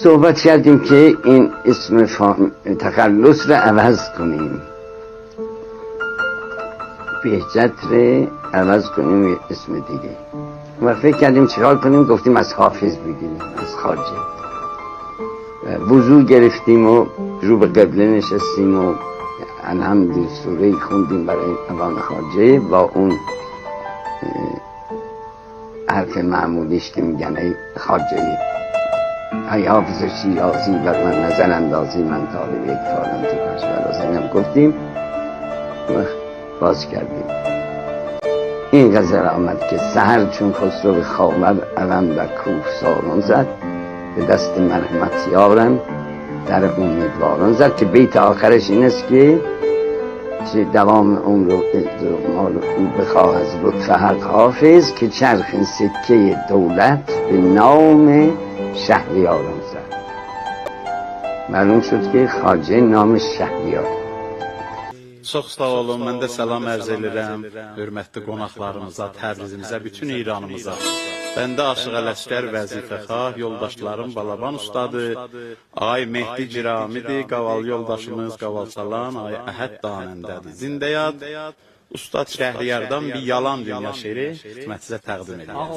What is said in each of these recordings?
صحبت کردیم که این اسم تخلص رو عوض کنیم، بهجت رو عوض کنیم یه اسم دیگه. و فکر کردیم چیکار کنیم، گفتیم از حافظ بگیریم، از خواجه. وضو گرفتیم و رو به قبله نشستیم و الحمد سوره خوندیم برای اوان خواجه با اون حرف معمولیش که میگن ای خواجه، ای حافظ شیرازی بر من نظر اندازی، من طالب یک فارم تو کاش برازی هم گفتیم و باز کردیم. این غزل آمد که سحر چون خسرو به خامد علم در کوه ساران زد، به دست مرحمت یارم در امیدواران زد، که بیت آخرش این است که دوام عمر و مال او بخواه از لطف حق حافظ، که چرخ سکه دولت به نام شهریاران زد. معلوم شد که خواجه نام شهریار. Çox sağ olun, mən də salam ərz edirəm hörmətli qonaqlarımıza, Təbrizimizə, bütün İranımıza. Bəndə Aşıq Ələsgər vəzifəxah, yoldaşlarım Balaban ustadı, Ağay Mehdi Ciramidir, qaval yoldaşımız Qavalsalan, Ağay Əhəd Danəndədir. Zindəyat, Ustad Şəhriyardan bir yalan dünya şeiri xidmətinizə təqdim edirəm.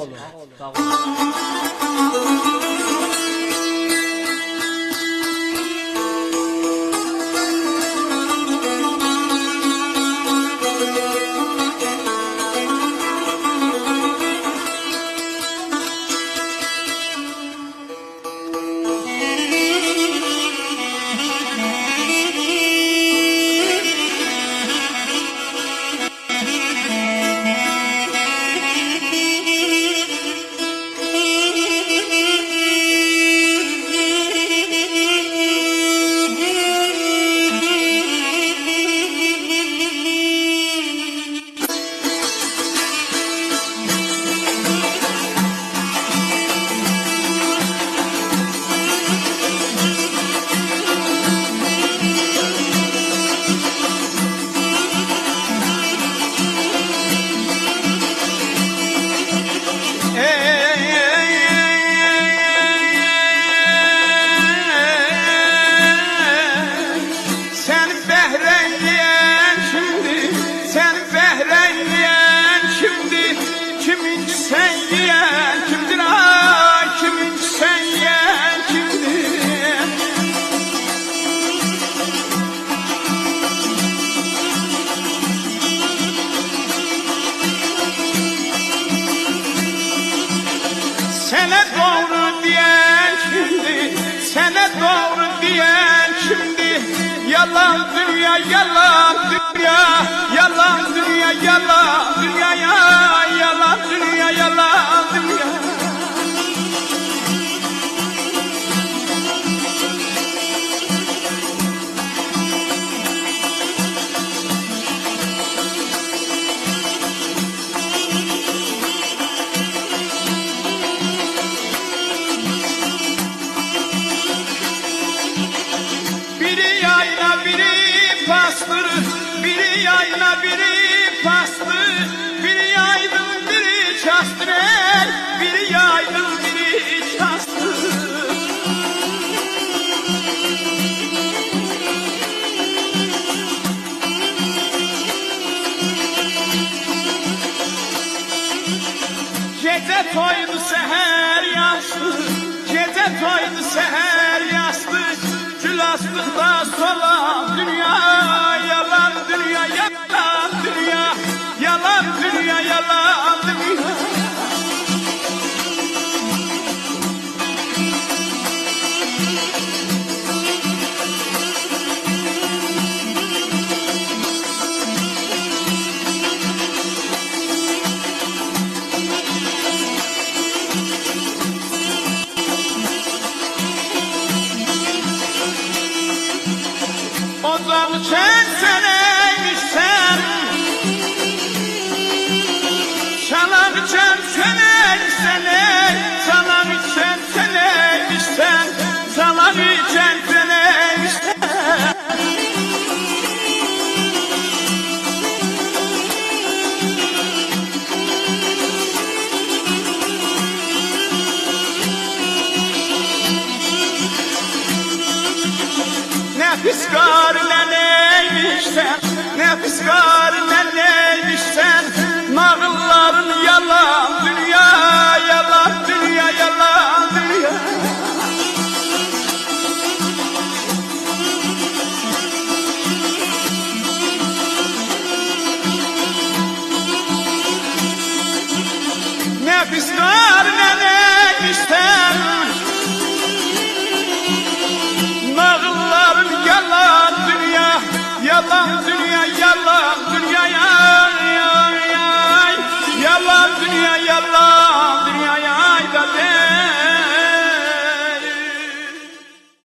Yalan dünya, yalan dünya, yalan dünya, yalan dünya, yalan dünya, yalan dünya. Biri yayla biri pastır, biri yaydın biri çastır, biri yaydın biri çastır. Gece toydu seher yastı, gece toydu seher yastı, gül astıkta solan dünya. Yalan dünya, yalan dünya, yalan dünya, yalan dünya. Ozan seneymişsen, çalan içen seneymişsen, çalan içen seneymişsen, çalan içen seneymişsen. Nefis karla neymişsen, nefis karla neymişsen, nağılların yalan dünya, yalan dünya, yalan dünya. Nefis karla neymişsen, nağılların yalan dünya, yalan dünya.